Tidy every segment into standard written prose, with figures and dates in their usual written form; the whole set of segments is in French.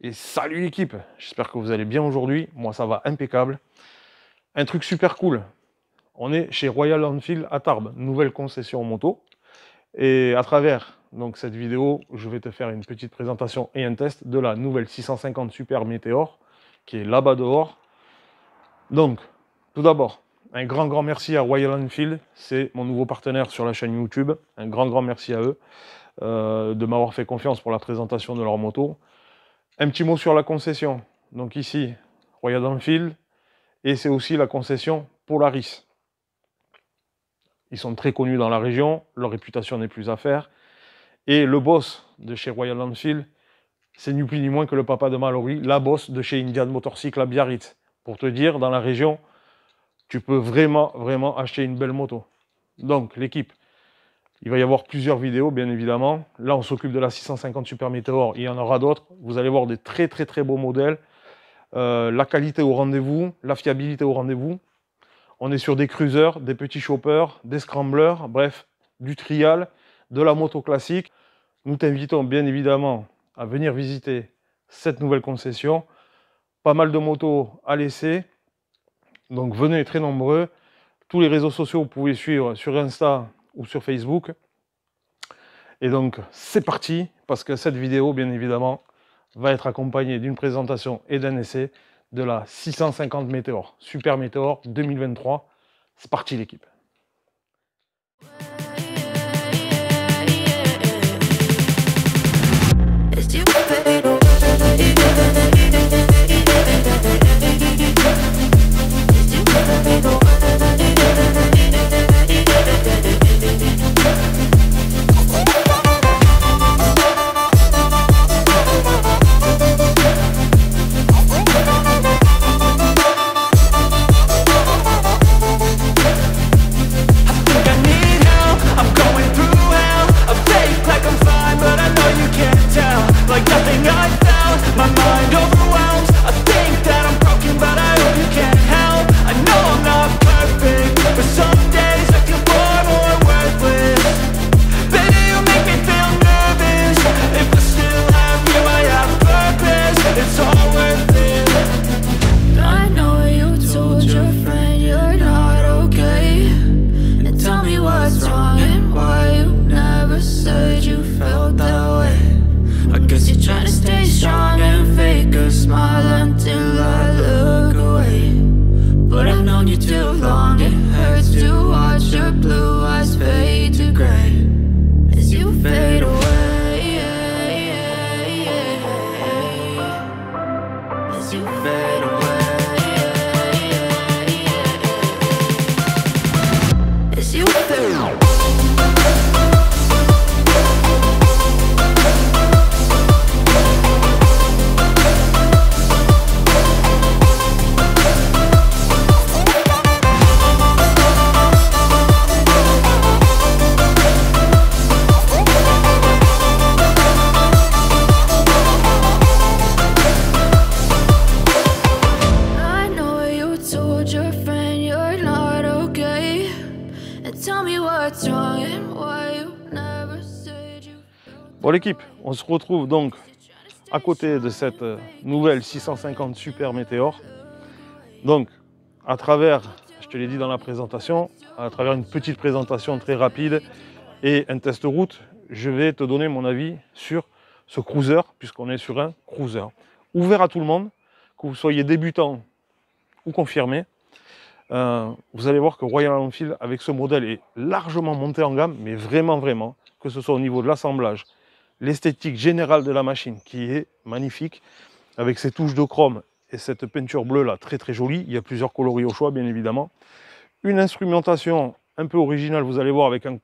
Et salut l'équipe, j'espère que vous allez bien aujourd'hui. Moi ça va impeccable. Un truc super cool, on est chez Royal Enfield à Tarbes, nouvelle concession moto. Et à travers donc cette vidéo, je vais te faire une petite présentation et un test de la nouvelle 650 Super Meteor qui est là-bas dehors. Donc, tout d'abord, un grand merci à Royal Enfield, c'est mon nouveau partenaire sur la chaîne YouTube. Un grand merci à eux de m'avoir fait confiance pour la présentation de leur moto. Un petit mot sur la concession. Donc ici, Royal Enfield, et c'est aussi la concession Polaris. Ils sont très connus dans la région, leur réputation n'est plus à faire. Et le boss de chez Royal Enfield, c'est ni plus ni moins que le papa de Mallory, la boss de chez Indian Motorcycle à Biarritz. Pour te dire, dans la région, tu peux vraiment acheter une belle moto. Donc l'équipe, il va y avoir plusieurs vidéos, bien évidemment. Là, on s'occupe de la 650 Super Meteor. Il y en aura d'autres. Vous allez voir des très beaux modèles. La qualité au rendez-vous, la fiabilité au rendez-vous. On est sur des cruisers, des petits choppers, des scramblers, bref, du trial, de la moto classique. Nous t'invitons bien évidemment à venir visiter cette nouvelle concession. Pas mal de motos à laisser. Donc venez très nombreux. Tous les réseaux sociaux, vous pouvez suivre sur Insta ou sur Facebook. Et donc, c'est parti, parce que cette vidéo, bien évidemment, va être accompagnée d'une présentation et d'un essai de la 650 Meteor, Super Meteor 2023. C'est parti, l'équipe. Bon l'équipe, on se retrouve donc à côté de cette nouvelle 650 Super Meteor. Donc à travers, je te l'ai dit dans la présentation, à travers une petite présentation très rapide et un test route, je vais te donner mon avis sur ce cruiser, puisqu'on est sur un cruiser. Ouvert à tout le monde, que vous soyez débutant ou confirmé. Vous allez voir que Royal Enfield avec ce modèle est largement monté en gamme, mais vraiment, que ce soit au niveau de l'assemblage, l'esthétique générale de la machine qui est magnifique, avec ses touches de chrome et cette peinture bleue là très jolie. Il y a plusieurs coloris au choix bien évidemment. Une instrumentation un peu originale, vous allez voir, avec un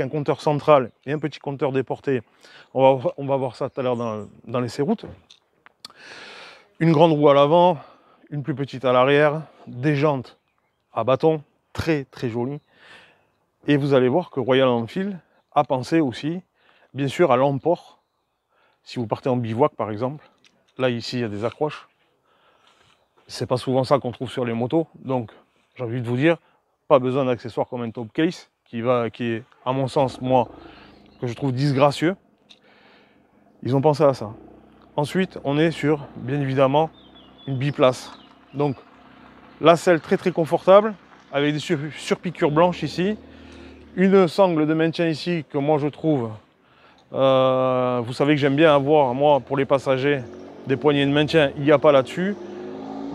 compteur central et un petit compteur déporté. On va voir ça tout à l'heure dans l'essai route. Une grande roue à l'avant, une plus petite à l'arrière, des jantes à bâton, très jolies. Et vous allez voir que Royal Enfield a pensé aussi, bien sûr, à l'emport. Si vous partez en bivouac, par exemple, là, ici, il y a des accroches. C'est pas souvent ça qu'on trouve sur les motos. Donc, j'ai envie de vous dire, pas besoin d'accessoires comme un top case, qui est, à mon sens, moi, que je trouve disgracieux. Ils ont pensé à ça. Ensuite, on est sur, bien évidemment, une biplace. Donc, la selle très très confortable, avec des surpiqûres blanches ici. Une sangle de maintien ici que moi je trouve, vous savez que j'aime bien avoir, moi, pour les passagers, des poignées de maintien. Il n'y a pas là-dessus.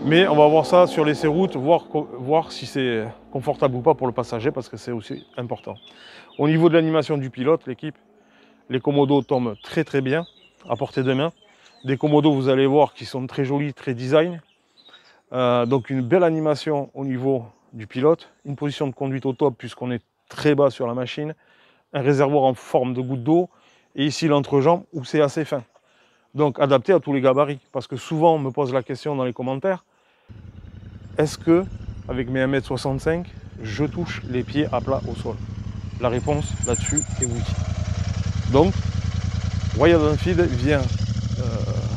Mais on va voir ça sur les routes, voir si c'est confortable ou pas pour le passager, parce que c'est aussi important. Au niveau de l'animation du pilote, l'équipe, les commodos tombent très très bien, à portée de main. Des commodos, vous allez voir, qui sont très jolis, très design. Donc une belle animation au niveau du pilote, une position de conduite au top puisqu'on est très bas sur la machine, un réservoir en forme de goutte d'eau, et ici l'entrejambe où c'est assez fin. Donc adapté à tous les gabarits, parce que souvent on me pose la question dans les commentaires, est-ce que avec mes 1,65 m, je touche les pieds à plat au sol? La réponse là-dessus est oui. Donc Royal Enfield vient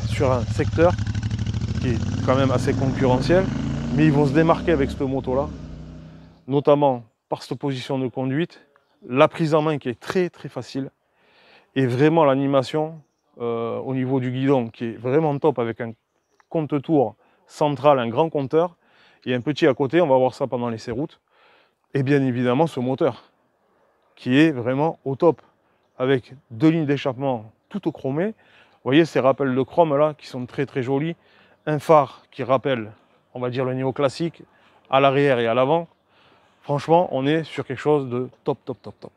sur un secteur qui est quand même assez concurrentiel, mais ils vont se démarquer avec cette moto-là, notamment par cette position de conduite, la prise en main qui est très très facile, et vraiment l'animation au niveau du guidon qui est vraiment top, avec un compte-tour central, un grand compteur, et un petit à côté, on va voir ça pendant les routes, et bien évidemment ce moteur, qui est vraiment au top, avec 2 lignes d'échappement toutes chromées. Vous voyez ces rappels de chrome là, qui sont très très jolis, un phare qui rappelle, on va dire, le néoclassique, à l'arrière et à l'avant. Franchement, on est sur quelque chose de top, top, top, top.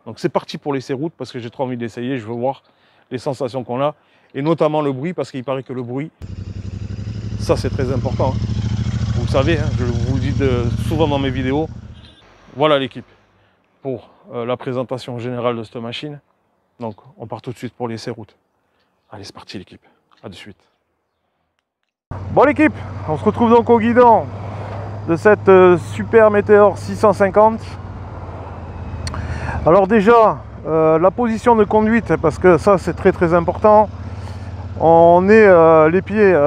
Donc c'est parti pour les routes, parce que j'ai trop envie d'essayer, je veux voir les sensations qu'on a, et notamment le bruit, parce qu'il paraît que le bruit, ça c'est très important. Vous le savez, hein, je vous le dis souvent dans mes vidéos. Voilà l'équipe pour la présentation générale de cette machine. Donc on part tout de suite pour les routes. Allez, c'est parti l'équipe, à de suite. Bon l'équipe, on se retrouve donc au guidon de cette Super Meteor 650. Alors déjà, la position de conduite, parce que ça c'est très très important. On est les pieds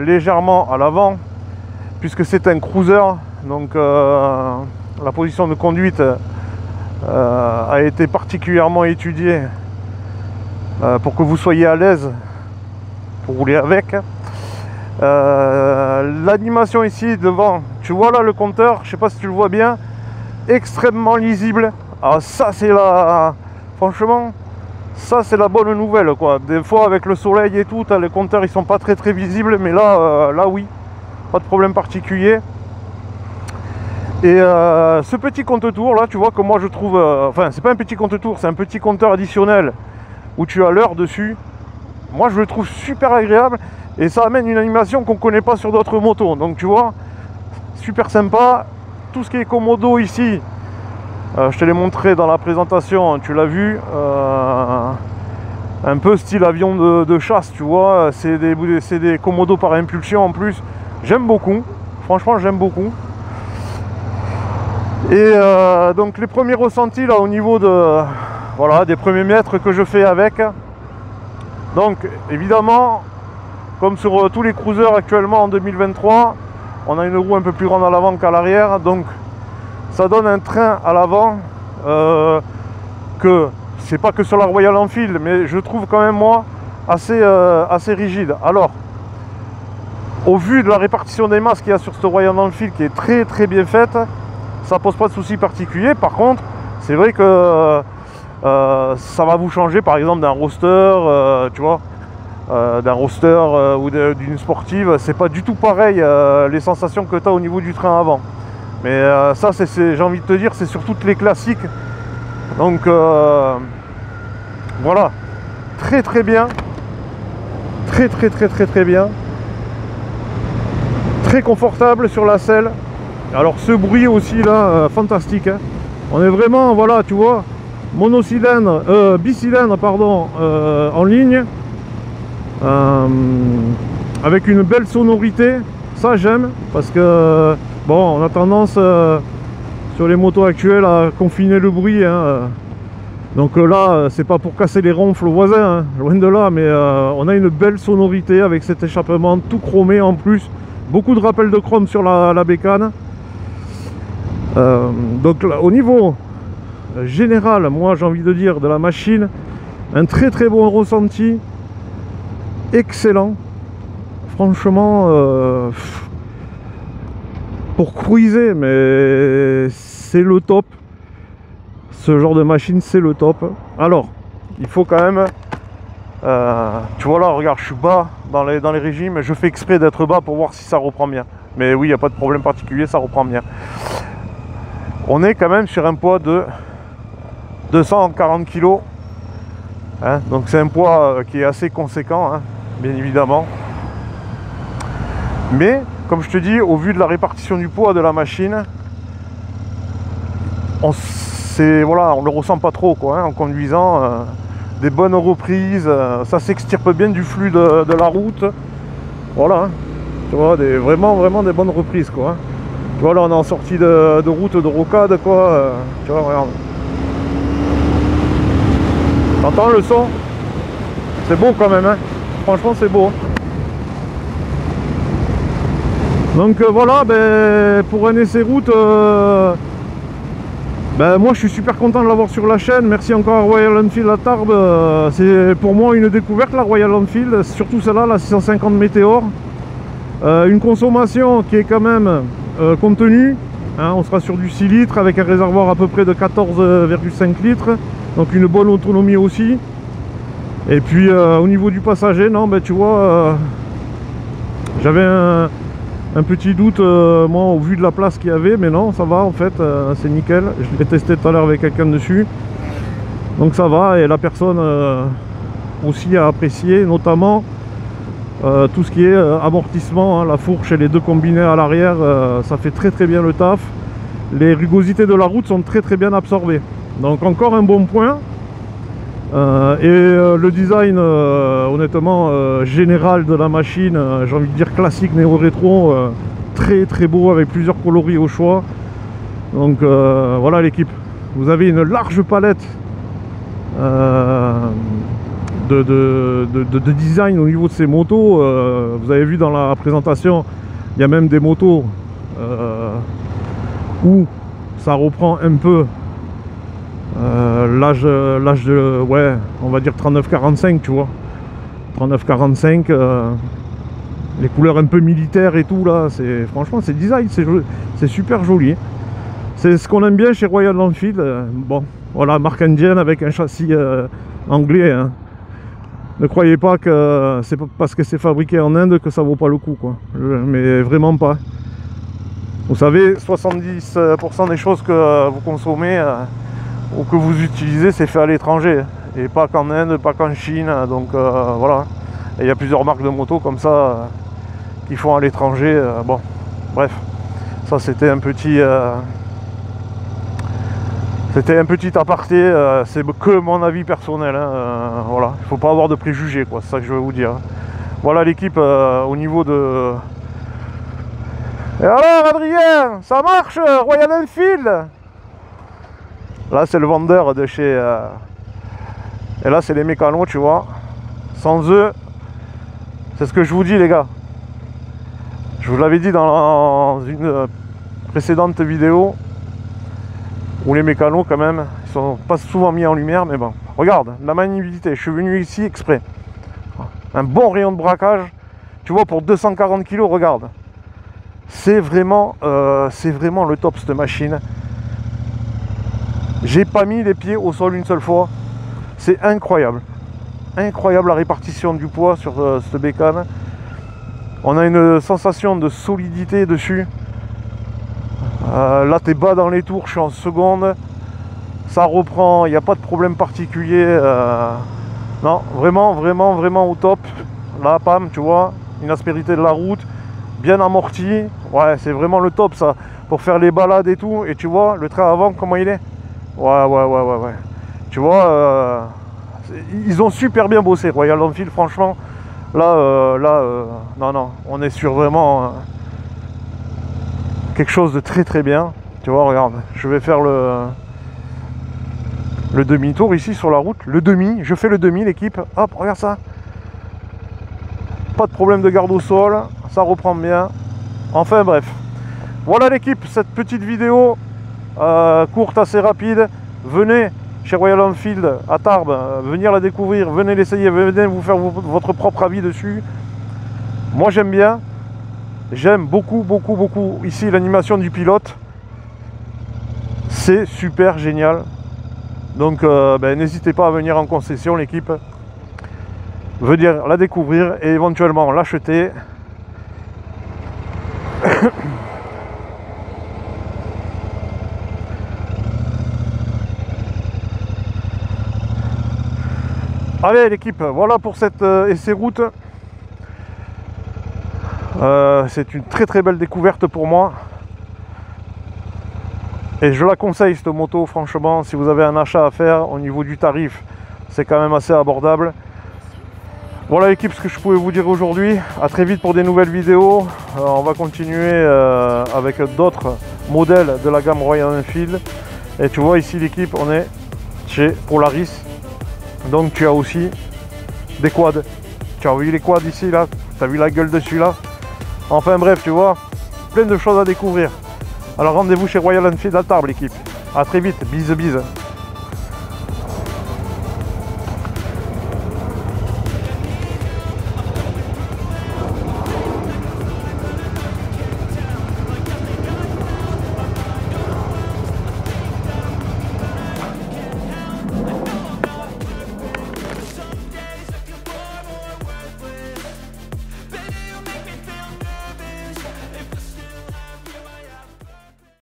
légèrement à l'avant, puisque c'est un cruiser. Donc la position de conduite a été particulièrement étudiée pour que vous soyez à l'aise pour rouler avec. L'animation ici devant, tu vois là le compteur, je sais pas si tu le vois bien, extrêmement lisible. Alors ça c'est la, franchement, ça c'est la bonne nouvelle quoi. Des fois avec le soleil et tout, les compteurs ils sont pas très très visibles, mais là, là oui, pas de problème particulier. Et ce petit compte-tour là, tu vois que moi je trouve, enfin c'est pas un petit compte-tour, c'est un petit compteur additionnel où tu as l'heure dessus. Moi je le trouve super agréable, et ça amène une animation qu'on connaît pas sur d'autres motos. Donc tu vois, super sympa. Tout ce qui est commodo ici, je te l'ai montré dans la présentation, tu l'as vu, un peu style avion de chasse, tu vois. C'est des commodos par impulsion en plus. J'aime beaucoup, franchement j'aime beaucoup. Et donc les premiers ressentis là au niveau de, voilà, des premiers mètres que je fais avec. Donc évidemment, comme sur tous les cruisers actuellement en 2023, on a une roue un peu plus grande à l'avant qu'à l'arrière, donc ça donne un train à l'avant que c'est pas que sur la Royal Enfield, mais je trouve quand même moi assez rigide. Alors, au vu de la répartition des masses qu'il y a sur ce Royal Enfield qui est très très bien faite, ça pose pas de soucis particuliers. Par contre, c'est vrai que ça va vous changer par exemple d'un roadster, tu vois, d'un roadster ou d'une sportive. C'est pas du tout pareil les sensations que tu as au niveau du train avant. Mais ça, j'ai envie de te dire, c'est sur toutes les classiques. Donc voilà, très très bien, très très très très très bien, très confortable sur la selle. Alors ce bruit aussi là, fantastique, hein. On est vraiment, voilà, tu vois, monocylindre, bicylindre pardon, en ligne, avec une belle sonorité. Ça j'aime, parce que bon, on a tendance sur les motos actuelles à confiner le bruit, hein. Donc là c'est pas pour casser les ronfles aux voisins, hein, loin de là, mais on a une belle sonorité avec cet échappement tout chromé en plus, beaucoup de rappels de chrome sur la bécane. Donc là, au niveau général, moi j'ai envie de dire, de la machine, un très très bon ressenti. excellent. Franchement, pour cruiser, mais c'est le top. Ce genre de machine, c'est le top. Alors, il faut quand même... tu vois là, regarde, je suis bas dans les régimes. Je fais exprès d'être bas pour voir si ça reprend bien. Mais oui, il n'y a pas de problème particulier, ça reprend bien. On est quand même sur un poids de 240 kg. Hein, donc c'est un poids qui est assez conséquent, hein, bien évidemment. Mais, comme je te dis, au vu de la répartition du poids de la machine, on le ressent pas trop quoi, hein, en conduisant. Des bonnes reprises, ça s'extirpe bien du flux de la route. Voilà, hein, tu vois, vraiment des bonnes reprises quoi. Hein. Tu vois, là on est en sortie de route de rocade quoi. Tu vois, regarde. T'entends le son? C'est beau quand même, hein. Franchement c'est beau. Donc voilà, ben, pour un essai route, ben, moi je suis super content de l'avoir sur la chaîne. Merci encore à Royal Enfield à Tarbes. C'est pour moi une découverte la Royal Enfield, surtout celle-là, la 650 Météor. Une consommation qui est quand même contenue, hein, on sera sur du 6 litres avec un réservoir à peu près de 14,5 litres, donc une bonne autonomie aussi. Et puis au niveau du passager, non, ben, tu vois, j'avais un petit doute, moi, au vu de la place qu'il y avait, mais non, ça va en fait, c'est nickel. Je l'ai testé tout à l'heure avec quelqu'un dessus, donc ça va. Et la personne aussi a apprécié, notamment tout ce qui est amortissement, hein, la fourche et les deux combinés à l'arrière, ça fait très bien le taf. Les rugosités de la route sont très bien absorbées, donc encore un bon point. Le design honnêtement général de la machine, j'ai envie de dire classique néo-rétro, très beau avec plusieurs coloris au choix. Donc voilà l'équipe, vous avez une large palette de design au niveau de ces motos. Vous avez vu dans la présentation, il y a même des motos où ça reprend un peu l'âge de, ouais, on va dire 39-45, tu vois, 39-45, les couleurs un peu militaires et tout là, franchement c'est design, c'est super joli, c'est ce qu'on aime bien chez Royal Enfield. Bon voilà, marque indienne avec un châssis anglais, hein. Ne croyez pas que c'est parce que c'est fabriqué en Inde que ça vaut pas le coup quoi, mais vraiment pas. Vous savez, 70% des choses que vous consommez ou que vous utilisez, c'est fait à l'étranger, et pas qu'en Inde, pas qu'en Chine, donc voilà. Et il y a plusieurs marques de motos comme ça qui font à l'étranger. Bon, bref, ça c'était un petit aparté, c'est que mon avis personnel, hein, voilà, il faut pas avoir de préjugés quoi, c'est ça que je veux vous dire. Voilà l'équipe au niveau de... Et alors Adrien, ça marche Royal Enfield? Là c'est le vendeur de chez... Et là c'est les mécanos, tu vois. Sans eux, c'est ce que je vous dis les gars. Je vous l'avais dit dans une précédente vidéo, où les mécanos quand même, ils sont pas souvent mis en lumière, mais bon. Regarde, la maniabilité, je suis venu ici exprès. Un bon rayon de braquage, tu vois, pour 240 kg, regarde. C'est vraiment le top cette machine. J'ai pas mis les pieds au sol une seule fois. C'est incroyable. Incroyable la répartition du poids sur cette bécane. On a une sensation de solidité dessus. Là t'es bas dans les tours, je suis en seconde. Ça reprend, il n'y a pas de problème particulier. Non, vraiment au top. Là, pam, tu vois, une aspérité de la route, bien amorti. Ouais, c'est vraiment le top ça. Pour faire les balades et tout. Et tu vois, le train avant, comment il est? Ouais. Tu vois, ils ont super bien bossé, Royal Enfield, franchement. Là, non, on est sur vraiment quelque chose de très bien. Tu vois, regarde, je vais faire le demi-tour ici sur la route. Je fais le demi, l'équipe. Hop, regarde ça. Pas de problème de garde au sol, ça reprend bien. Enfin bref. Voilà l'équipe, cette petite vidéo courte, assez rapide. Venez chez Royal Enfield à Tarbes, venir la découvrir, venez l'essayer, venez vous faire votre propre avis dessus. Moi j'aime bien, j'aime beaucoup ici l'animation du pilote. C'est super génial. Donc n'hésitez pas à venir en concession, l'équipe. Venir la découvrir et éventuellement l'acheter. Allez l'équipe, voilà pour cette essai route. C'est une très belle découverte pour moi. Et je la conseille cette moto, franchement, si vous avez un achat à faire au niveau du tarif, c'est quand même assez abordable. Voilà l'équipe, ce que je pouvais vous dire aujourd'hui. À très vite pour des nouvelles vidéos. On va continuer avec d'autres modèles de la gamme Royal Enfield. Et tu vois ici l'équipe, on est chez Polaris. Donc tu as aussi des quads. Tu as vu les quads ici là, tu as vu la gueule de celui-là. Enfin bref, tu vois, plein de choses à découvrir. Alors rendez-vous chez Royal Enfield à Tarbes l'équipe. A très vite, bise.